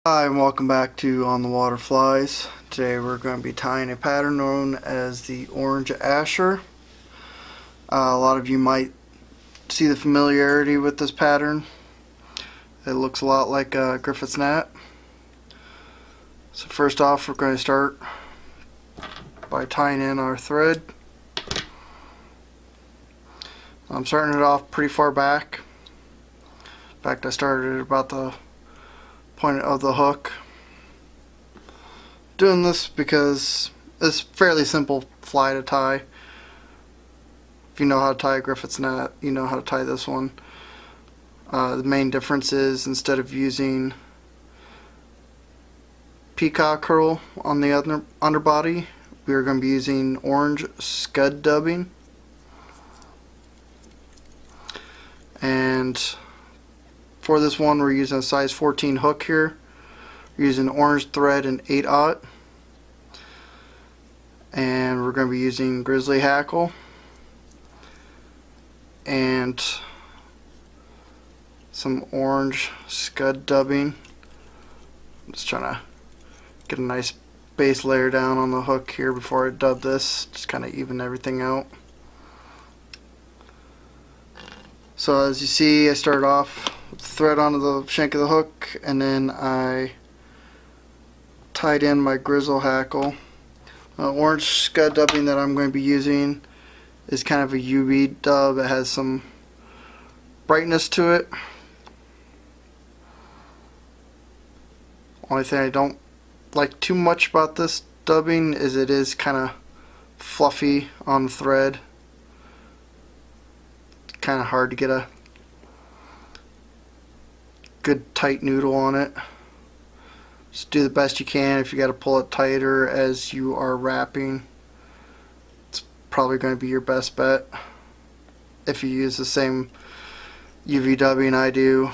Hi and welcome back to On the Water Flies. Today we're going to be tying a pattern known as the Orange Asher. A lot of you might see the familiarity with this pattern. It looks a lot like a Griffith's gnat. So first off, we're going to start by tying in our thread. I'm starting it off pretty far back. In fact, I started at about the point of the hook. Doing this because it's fairly simple fly to tie. If you know how to tie a Griffith's gnat, you know how to tie this one. The main difference is instead of using peacock curl on the underbody, we are going to be using orange Scud dubbing. And for this one, we're using a size 14 hook here. We're using orange thread and 8/0, and we're going to be using Grizzly Hackle and some orange Scud dubbing. I'm just trying to get a nice base layer down on the hook here before I dub this, just kind of even everything out. So as you see, I started off with the thread onto the shank of the hook, and then I tied in my Grizzly Hackle. Orange Scud dubbing that I'm going to be using is kind of a UV dub. It has some brightness to it. Only thing I don't like too much about this dubbing is it is kind of fluffy on the thread. Kind of hard to get a good tight noodle on it. Just do the best you can. If you got to pull it tighter as you are wrapping, it's probably going to be your best bet. If you use the same UV dubbing I do,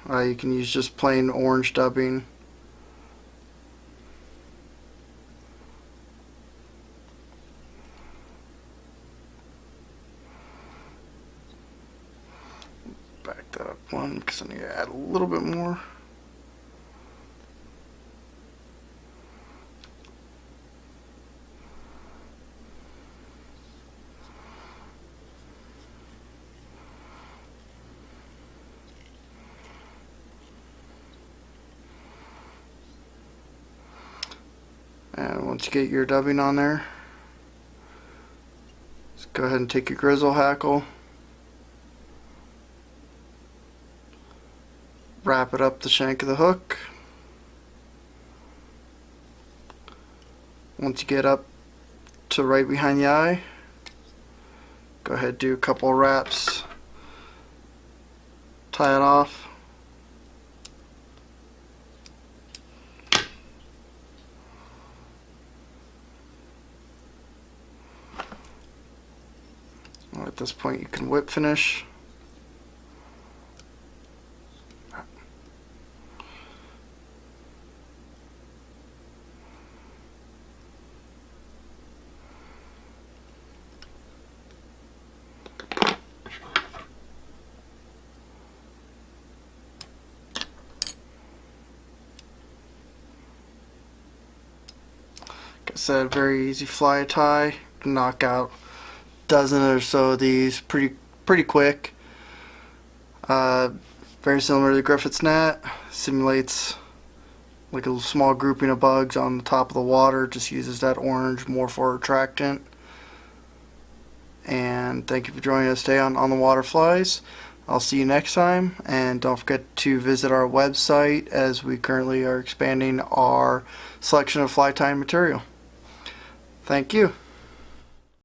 you can use just plain orange dubbing. Back that up one because I need to add a little bit more. And once you get your dubbing on there, just go ahead and take your Grizzly Hackle, wrap it up the shank of the hook. Once you get up to right behind the eye, go ahead and do a couple of wraps, tie it off. At this point you can whip finish. Like I said, very easy fly tie. Knock out dozen or so of these pretty quick. Very similar to the Griffith's gnat. Simulates like a small grouping of bugs on the top of the water. Just uses that orange more for attractant. And thank you for joining us today on the Water Flies. I'll see you next time, and don't forget to visit our website as we currently are expanding our selection of fly tying material. Thank you.